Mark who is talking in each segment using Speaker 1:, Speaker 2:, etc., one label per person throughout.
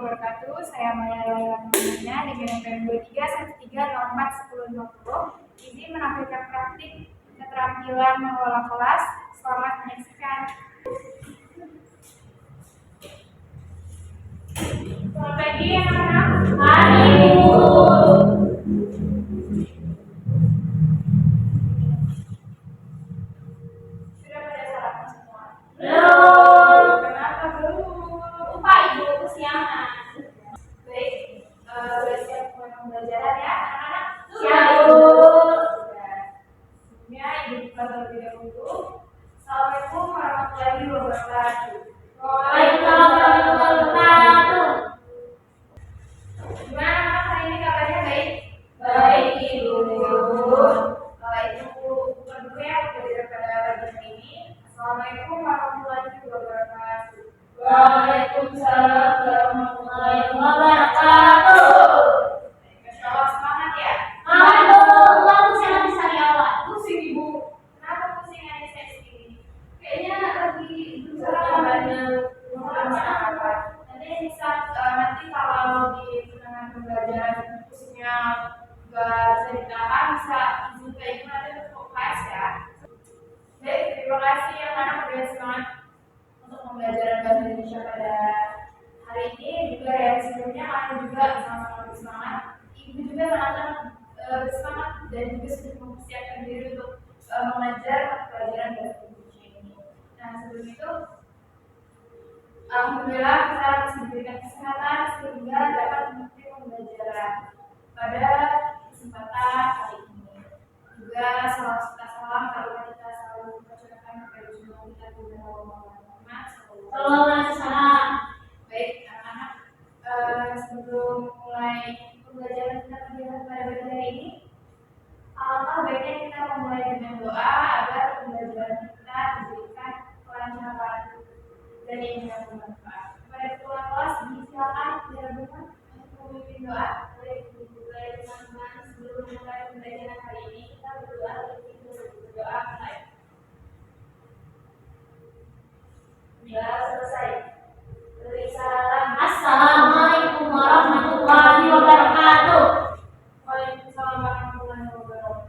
Speaker 1: wabarakatuh. Saya Maya Laila namanya di BMPM 2313041050. Izin menampilkan praktik keterampilan mengelola kelas. Selamat menyaksikan. Selamat pagi anak-anak.
Speaker 2: Pagi, Bu.
Speaker 1: Sudah pada sarapan semua?
Speaker 2: Belum.
Speaker 1: Kenapa belum?
Speaker 2: Lupa Ibu kesiangan.
Speaker 1: Baik, sudah siap mulai pembelajaran ya anak-anak?
Speaker 2: Siap, Bu.
Speaker 1: Sebelumnya Ibu buka terlebih dahulu. Assalamualaikum warahmatullahi wabarakatuh.
Speaker 2: Waalaikumsalam warahmatullahi wabarakatuh.
Speaker 1: Gimana anak hari ini kabarnya baik?
Speaker 2: Baik, Ibu.
Speaker 1: Ibu buka dulu ya pelajaran pada pagi ini. Assalamualaikum warahmatullahi wabarakatuh.
Speaker 2: Waalaikumsalam warahmatullahi wabarakatuh.
Speaker 1: Masya Allah, semangat ya.
Speaker 2: Aduh, aku sangat bisa di awal.
Speaker 1: Pusing Ibu. Kenapa pusing aja saya sendiri? Kayaknya lagi berusaha banyak. Nanti bisa nanti kalau di tengah pembelajaran pusingnya nggak bisa ditahan, bisa izin ke Ibu nanti untuk kelas ya. Baik, terima kasih yang mana udah semangat untuk pembelajaran bahasa Indonesia pada hari ini. Juga ya sebelumnya kalian juga sama-sama bersemangat. Ibu juga sangat-sangat bersemangat dan juga sudah mempersiapkan diri untuk mengajar pelajaran bahasa Indonesia ini. Nah sebelum itu, alhamdulillah kita masih diberikan kesehatan sehingga dapat mengikuti pembelajaran pada kesempatan kali ini. Juga salam kalau kita selalu mempercayakan kepada Rasulullah kita juga Muhammad
Speaker 2: Salam.
Speaker 1: Baik anak-anak, sebelum mulai pembelajaran kita pada hari ini, alangkah baiknya kita memulai dengan doa agar pembelajaran kita diberikan kelancaran dan yang bermanfaat. Kepada ketua kelas, silakan dilakukan untuk memimpin doa. Baik teman-teman, sebelum mulai pembelajaran hari ini kita berdoa mulai. Ya selesai. Beri salam.
Speaker 2: Assalamualaikum warahmatullahi wabarakatuh.
Speaker 1: Waalaikumsalam warahmatullahi wabarakatuh.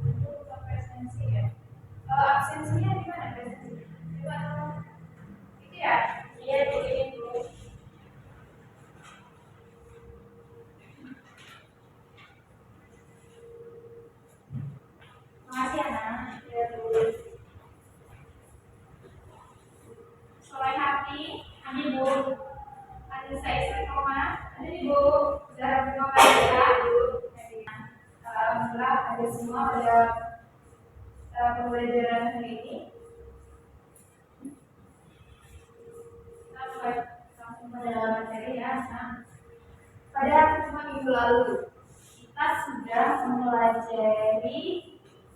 Speaker 1: Untuk presensi ya. Absensinya di mana presensi? Coba itu ya.
Speaker 2: Iya, Bu.
Speaker 1: Makasih anak. Ya, Bu. Sore hati,
Speaker 2: Ini, Bu.
Speaker 1: ada saya koma, ada Ibu. Sudah berdoa ya, Bu. Alhamdulillah ada semua pada pembelajaran hari ini. Kita mulai langsung pada materi ya. Nah, pada pertemuan minggu lalu kita sudah mempelajari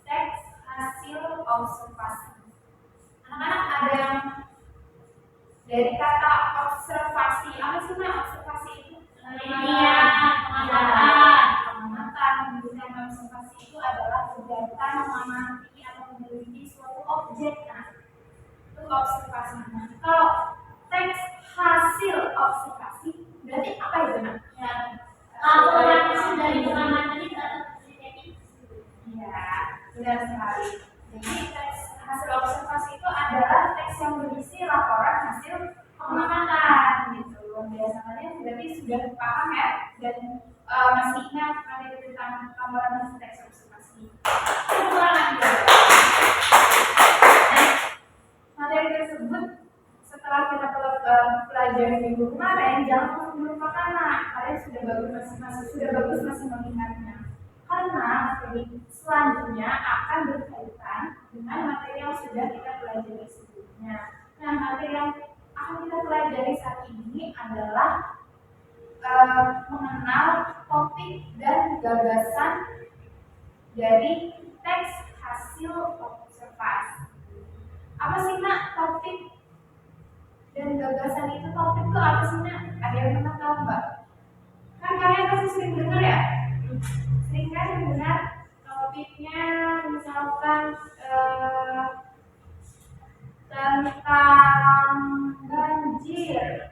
Speaker 1: teks hasil observasi. Anak-anak ada yang dari kata observasi, apa sih Mak observasi itu? Pengamatan. Kemudian observasi itu adalah kegiatan mengamati atau meneliti suatu objek. Nah, itu observasi. Nah, kalau teks hasil observasi berarti apa itu Nak?
Speaker 2: Ya. Laporan dari pengamatan itu atau penelitian.
Speaker 1: Ya, benar sekali. Jadi teks hasil observasi itu adalah teks yang berisi laporan hasil pengamatan gitu. Biasanya berarti sudah paham ya dan masih ingat materi tentang laporan hasil teks observasi. Materi tersebut setelah kita pelajari minggu kemarin jangan langsung melupakan Nak. Kalian sudah bagus masih mengingatnya. Karena materi selanjutnya akan berkaitan dengan materi yang sudah kita pelajari sebelumnya. Nah, materi yang akan kita pelajari saat ini adalah mengenal topik dan gagasan dari teks hasil observasi. Apa sih Nak topik dan gagasan itu? Topik itu apa sih Nak? Ada yang pernah tahu Mbak? Kan kalian pasti sering dengar ya? Sering kan dengar topiknya misalkan tentang banjir.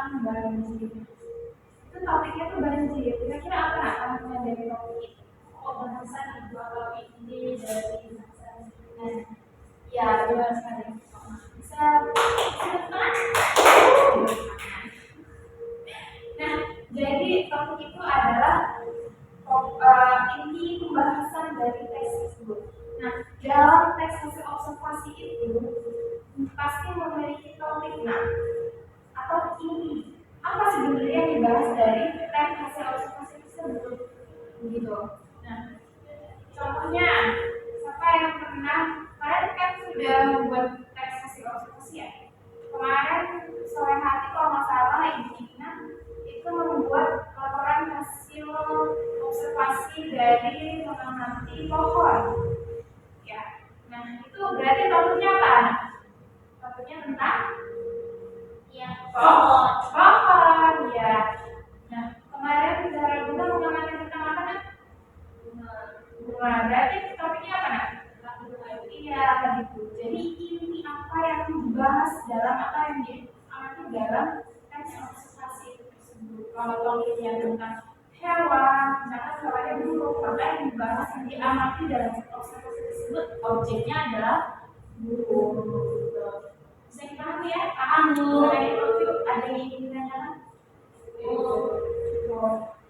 Speaker 1: tentang banjir. Itu topiknya tuh banjir. Kira-kira apa artinya dari topik itu? Oh, bahasan ibu atau ini dari bahasan. Nah, ya benar sekali. Bisa depan. Nah, jadi topik itu adalah inti pembahasan dari teks tersebut. Nah, dalam teks hasil observasi itu pasti memiliki topik atau inti. Apa sebenarnya yang dibahas dari teks hasil observasi tersebut? Begitu. Nah, contohnya, siapa yang pernah? Kalian kan sudah membuat teks hasil observasi ya? Kemarin sore hari kalau nggak salah Ibu Ina itu membuat laporan hasil observasi dari mengamati pohon. Ya, nah itu berarti topiknya apa? Topiknya tentang ya pohon ya. Nah kemarin Zara Bunda mengamati tentang apa nak? Bunga. Berarti topiknya apa nak? Iya gitu. Jadi inti apa yang dibahas dalam apa yang diamati dalam teks observasi tersebut. Kalau topiknya tentang hewan, misalkan hewannya burung, maka yang dibahas yang diamati dalam observasi tersebut objeknya adalah burung. Bisa dipahami ya? Paham Bu. Ada yang ingin ditanyakan?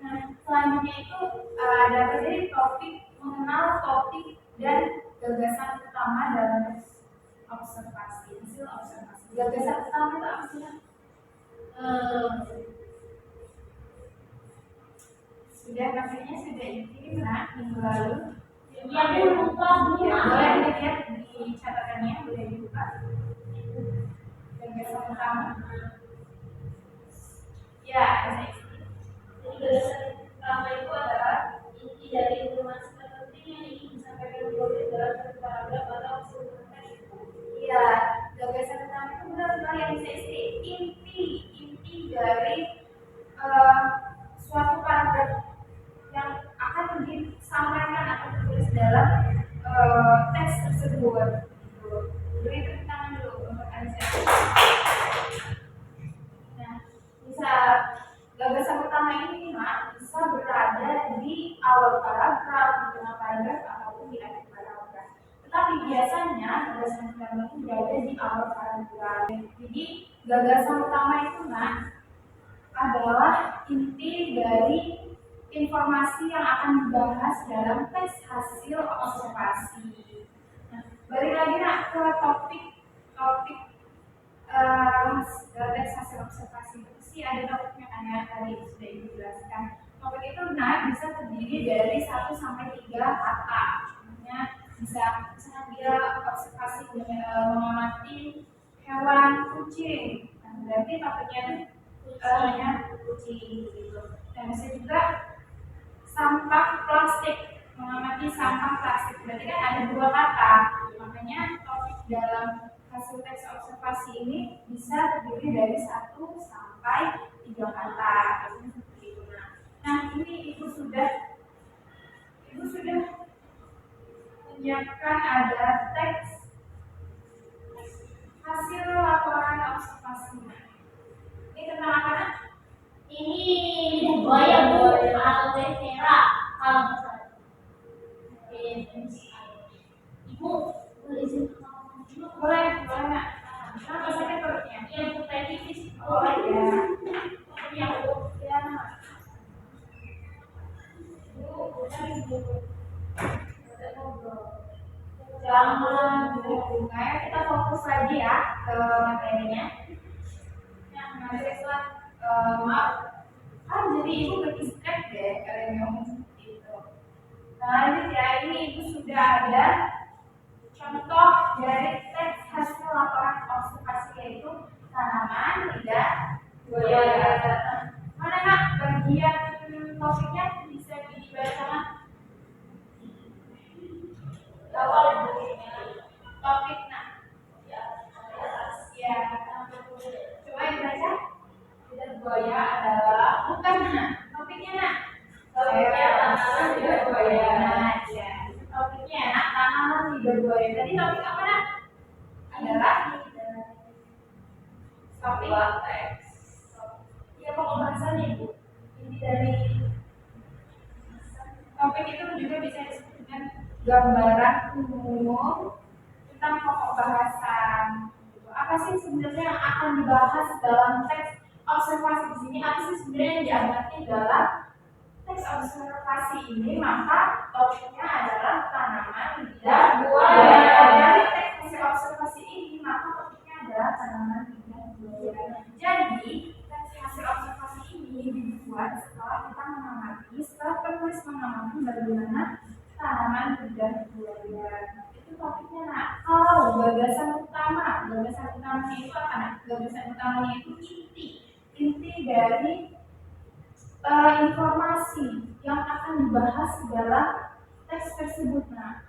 Speaker 1: Nah, selanjutnya itu ada jadi topik mengenal topik dan gagasan utama dalam observasi, hasil observasi. Gagasan utama itu apa sih? Sudah pastinya sudah dikirim minggu lalu. Yang lupa ya, boleh dilihat di catatannya, boleh dibuka. Gagasan utama. Ya, jadi gagasan utama itu adalah inti dari informasi terpenting yang ingin disampaikan oleh dalam satu paragraf atau keseluruhan itu. Iya, gagasan utama itu benar-benar yang bisa inti dari suatu paragraf yang akan disampaikan atau ditulis dalam teks tersebut. Beri tepuk tangan dulu untuk Anissa. Nah, bisa gagasan utama ini bisa berada di awal paragraf, di tengah paragraf ataupun di akhir paragraf. Tetapi biasanya gagasan utama itu berada di awal paragraf. Jadi gagasan utama itu adalah inti dari informasi yang akan dibahas dalam teks hasil observasi. Nah, balik lagi ke topik teks hasil observasi itu sih ada topiknya kan ya, tadi sudah dijelaskan. Topik itu bisa terdiri dari 1 sampai 3 kata. Contohnya bisa misalnya dia observasi mengamati hewan kucing. Nah, berarti topiknya itu kucing gitu. Dan bisa juga sampah plastik, mengamati sampah plastik. Berarti kan ada 2 kata. Makanya topik dalam hasil teks observasi ini bisa terdiri dari 1 sampai 3 kata. Nah, ini ibu sudah menyiapkan ada teks hasil laporan observasi. Ini tentang apa?
Speaker 2: Ini buaya aloe vera kalau ibu boleh izin
Speaker 1: boleh nak. Kenapa sakit perutnya?
Speaker 2: yang putih
Speaker 1: Oh iya.
Speaker 2: yang
Speaker 1: Ya. Jangan bunga ya, kita fokus lagi ya ke materinya. Nah, materi maaf, jadi ibu bagi skrip deh kalian ngomong itu. Nah, lanjut ya, ini ibu sudah ada contoh dari teks hasil laporan observasi yaitu tanaman, lidah, buaya. Mana nak bagian topiknya bisa dibacakan? Awal topik ya, coba dibaca. Lidah buaya adalah bukan topiknya topiknya tanaman lidah buaya. Ya, topiknya tanaman lidah buaya. Tadi topik apa adalah topik teks gambaran umum tentang pokok bahasan. Apa sih sebenarnya yang akan dibahas dalam teks observasi di sini? Apa sih sebenarnya yang diamati dalam teks observasi ini? Maka topiknya adalah tanaman dan buaya. Dari teks observasi ini, maka topiknya adalah tanaman dan buaya. Jadi teks hasil observasi ini dibuat setelah kita mengamati, setelah penulis mengamati bagaimana tanaman dan buaya. Itu topiknya. Nah, kalau gagasan utamanya itu apa? Nah, gagasan utamanya itu inti dari informasi yang akan dibahas dalam teks tersebut. Nah,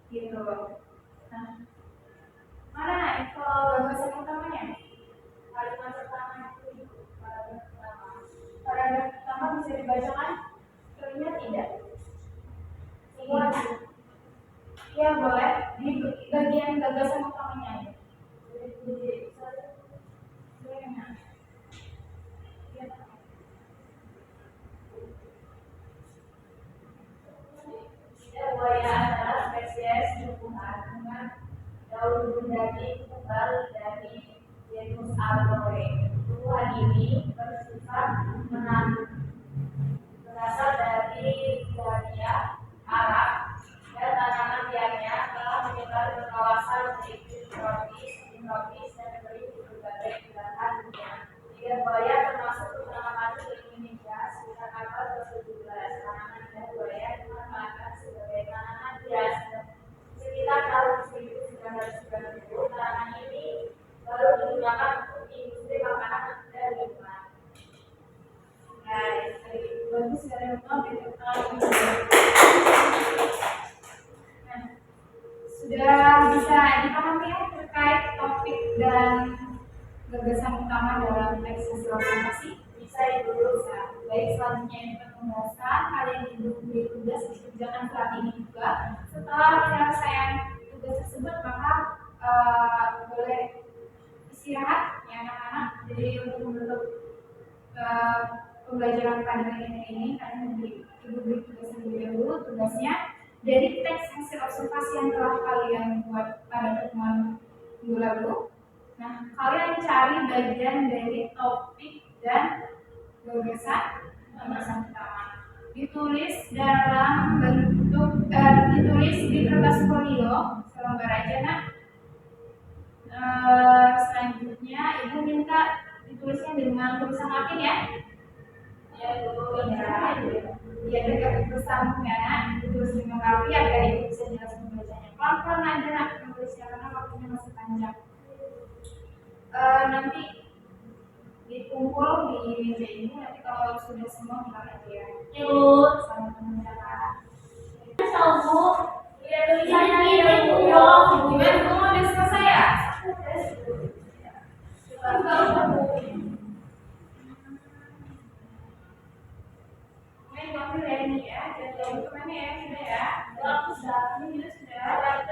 Speaker 1: gitu. Nah, mana info gagasan utamanya? Kalimat pertama itu paragraf pertama. Paragraf pertama bisa dibacakan? Terlihat tidak? Semua. Ya boleh di bagian gagasan utamanya. Buaya adalah spesies tumbuhan dengan daun berdaging tebal dari genus Arbore. Tumbuhan ini bersifat menanduk, berasal dari Jania, Arab, dan tanaman liarnya telah menyebar ke kawasan iklim tropis, subtropis, dan kering di berbagai belahan dunia. Liar buaya termasuk beberapa kali di Indonesia sekitar abad ke-17. Tanaman liar buaya dimanfaatkan sebagai tanaman hias sekitar tahun 1990. Tanaman ini baru digunakan untuk industri makanan dan minuman. Bagus dari sudah bisa dipahami ya terkait topik dan gagasan utama dalam teks hasil observasi? Bisa itu bisa. Baik, selanjutnya yang pembahasan kalian diberi tugas dikerjakan saat ini juga. Setelah penyelesaian tugas tersebut maka boleh istirahat ya anak-anak. Jadi untuk menutup pembelajaran pada hari ini kalian diberi tugas terlebih dahulu. Tugasnya dari teks hasil observasi yang telah kalian buat pada pertemuan minggu lalu. Nah, kalian cari bagian dari topik dan gagasan utama. Ditulis dalam bentuk ditulis di kertas folio selembar aja. Nah, selanjutnya ibu minta ditulisnya dengan tulisan Latin ya. Ya, ya dekat bersambung ya, ditulis dengan rapi agar ibu bisa jelas membacanya. Pelan-pelan aja nak menulisnya karena waktunya masih panjang. Nanti dikumpul di meja ini. Nanti kalau sudah semua kita aja ya.
Speaker 2: Ibu,
Speaker 1: Sama teman-teman.
Speaker 2: tahu Bu?
Speaker 1: Iya, tulisannya ini Bu. Gimana kamu udah selesai ya? Main waktu ini ya, jadi kemana ya sudah ya? Aku sudah, ini sudah.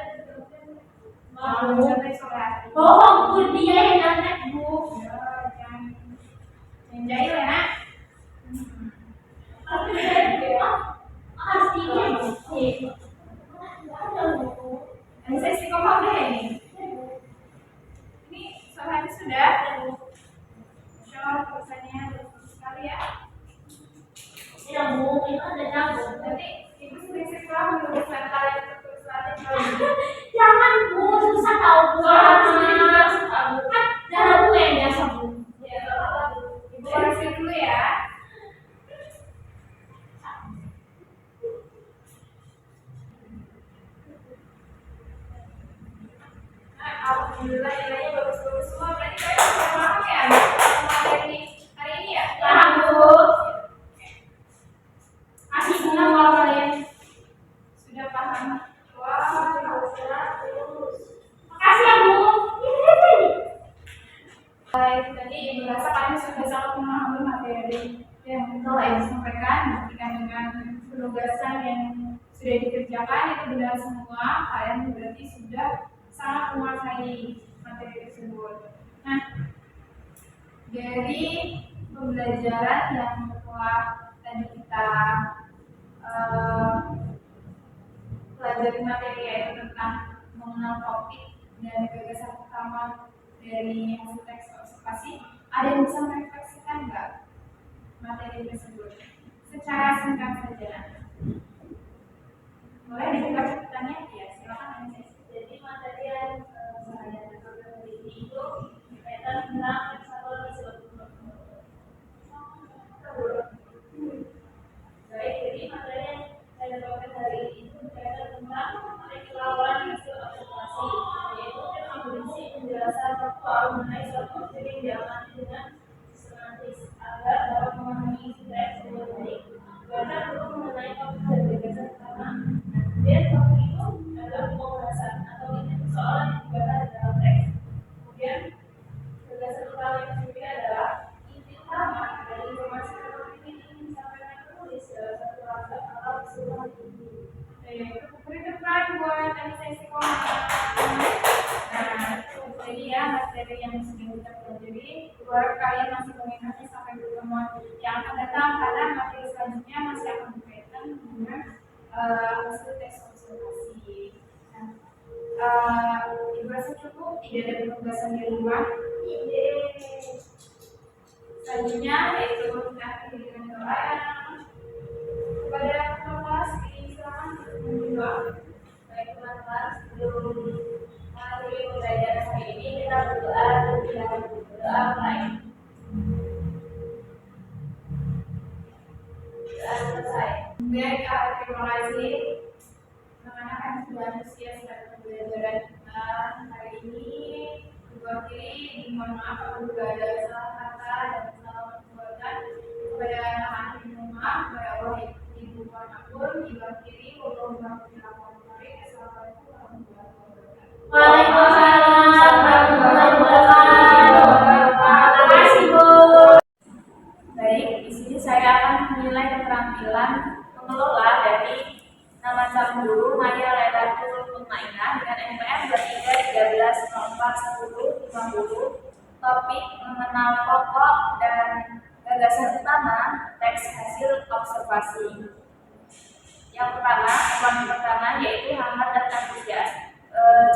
Speaker 1: Mau sampai sore.
Speaker 2: Bohong Bu, dia yang angkat Bu.
Speaker 1: Yang jahil ya nak?
Speaker 2: Tapi aslinya sih.
Speaker 1: Ini saya istiqomah deh ini. Ini soalnya sudah. Masya Allah tulisannya bagus sekali ya.
Speaker 2: Ya Bu, itu ada jago.
Speaker 1: Nanti ibu sering sekolah menuliskan kalian tertulis Latin.
Speaker 2: Jangan Bu, susah tahu Bu. Kan cara Bu yang biasa Bu.
Speaker 1: Ya, ibu koreksi dulu ya. Alhamdulillah nilainya bagus-bagus semua. Berarti kalian sudah paham ya sama hari ini ya?
Speaker 2: Paham Bu. Asli senang kalau kalian
Speaker 1: Sudah paham? Wah,
Speaker 2: makasih ya Bu.
Speaker 1: baik, tadi ibu rasa kalian sudah sangat memahami materi yang telah ibu sampaikan. Buktikan dengan penugasan yang sudah dikerjakan itu benar semua. Kalian berarti sudah sangat menguasai materi tersebut. Nah, dari pembelajaran yang telah tadi kita pelajari materi yaitu tentang mengenal topik dan gagasan utama dari hasil teks observasi. Ada yang bisa merefleksikan nggak materi tersebut? Secara singkat saja. Boleh dibuka catatannya? Ya, silakan.
Speaker 2: Jadi materi yang saya dapatkan dari ini itu berkaitan tentang ekstrakurikuler. Baik, jadi materi yang saya dapatkan dari ini itu berkaitan tentang pelaporan hasil observasi, yaitu yang berisi penjelasan faktual mengenai suatu objek yang diamati dengan sistematis agar dapat memahami isi teks dengan baik. Belajar dulu mengenai topik dan gagasan utama. Kemudian topik itu adalah pembahasan atau inti persoalan yang dibahas dalam teks. Kemudian gagasan utama yang sendiri adalah inti utama dari informasi topik ini ingin disampaikan penulis dalam satu paragraf atau keseluruhan buku.
Speaker 1: Beri depan buat sesi komentar. Nah, jadi ya materi yang sedang kita pelajari, luar kalian masih mengingatnya sampai pertemuan yang akan datang karena materi selanjutnya masih akan berkaitan dengan hasil teks observasi. Ibu rasa cukup, tidak ada penugasan di rumah. Selanjutnya yaitu kita akhiri dengan doa. Kepada kelas silakan berdoa.
Speaker 2: Baik teman-teman, sebelum mengakhiri pembelajaran hari ini kita berdoa terlebih dahulu. Doa mulai. Doa selesai.
Speaker 1: Baik, terima kasih rekan-rekan sudah antusias pada pembelajaran kita hari ini. Wakili mohon maaf apabila ada salah kata dan salah perbuatan. Kepada anak-anak di rumah, kepada Allah Ibu manapun, diwakili Assalamualaikum warahmatullahi wabarakatuh.
Speaker 2: Waalaikumsalam warahmatullahi wabarakatuh. Terima kasih, Bu.
Speaker 1: Baik, di sini saya akan menilai keterampilan mengelola dari nama calon guru Maya Lailatul Mutmainah dengan NPM 2313041050. Topik mengenal pokok dan gagasan utama teks hasil observasi. Yang pertama yaitu hangat dan antusias.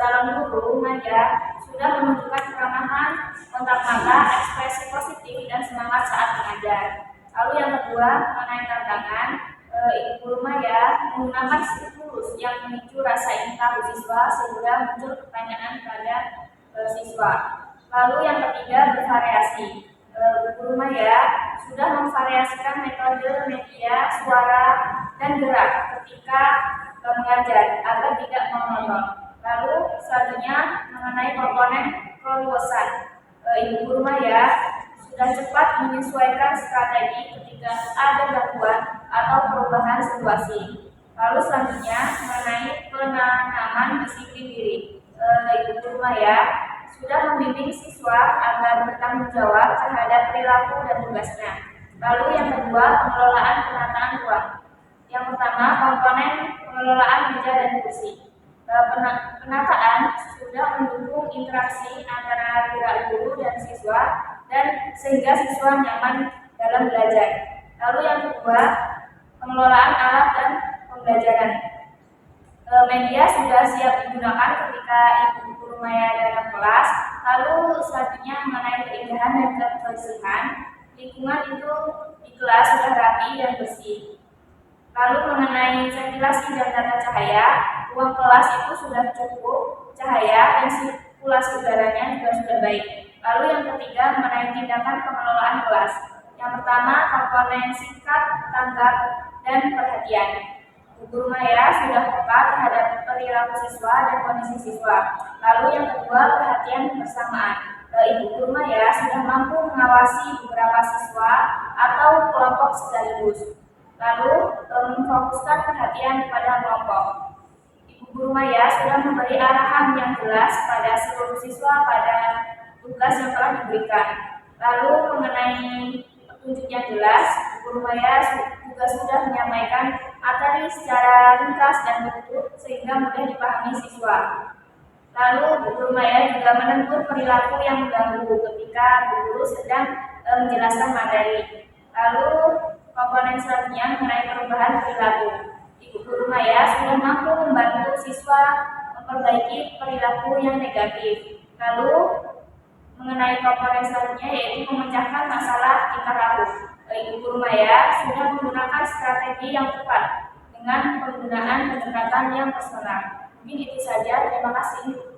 Speaker 1: Calon guru Maya sudah menunjukkan keramahan, kontak mata, ekspresi positif dan semangat saat mengajar. Lalu yang kedua mengenai tantangan, Ibu Guru Maya menggunakan stimulus yang memicu rasa ingin tahu siswa sehingga muncul pertanyaan pada siswa. Lalu yang ketiga bervariasi. Guru Maya sudah memvariasikan metode media, suara, dan gerak ketika mengajar agar tidak monoton. Lalu selanjutnya mengenai komponen keluasan. Ibu Guru Maya sudah cepat menyesuaikan strategi ketika ada gangguan atau perubahan situasi. Lalu selanjutnya mengenai penanaman disiplin diri. Ibu Guru Maya sudah membimbing siswa agar bertanggung jawab terhadap perilaku dan tugasnya. Lalu yang kedua pengelolaan penataan ruang. Yang pertama komponen pengelolaan meja dan kursi. Penataan sudah mendukung interaksi antara guru dan siswa dan sehingga siswa nyaman dalam belajar. Lalu yang kedua pengelolaan alat dan pembelajaran. Media sudah siap digunakan ketika Ibu Guru Maya dalam kelas. Lalu selanjutnya mengenai keindahan dan kebersihan. Lingkungan itu di kelas sudah rapi dan bersih. Lalu mengenai ventilasi dan tata cahaya, ruang kelas itu sudah cukup cahaya dan sirkulasi udaranya juga sudah baik. Lalu yang ketiga mengenai tindakan pengelolaan kelas. Yang pertama komponen sikap, tanggap, dan perhatian. Guru Maya sudah peka terhadap perilaku siswa dan kondisi siswa. Lalu yang kedua perhatian kebersamaan. Ibu Guru Maya sudah mampu mengawasi beberapa siswa atau kelompok sekaligus. Lalu memfokuskan perhatian pada kelompok. Ibu Guru Maya sudah memberi arahan yang jelas pada seluruh siswa pada tugas yang telah diberikan. Lalu mengenai petunjuk yang jelas, Guru Maya juga sudah menyampaikan materi secara ringkas dan betul sehingga mudah dipahami siswa. Lalu Guru Maya juga menegur perilaku yang mengganggu ketika guru sedang menjelaskan materi. Lalu komponen selanjutnya mengenai perubahan perilaku. Ibu Guru Maya sudah mampu membantu siswa memperbaiki perilaku yang negatif. Lalu mengenai komponen selanjutnya yaitu memecahkan masalah tingkah laku. Ibu Guru Maya sudah menggunakan strategi yang tepat dengan penggunaan pendekatan yang personal. Mungkin itu saja. Terima kasih.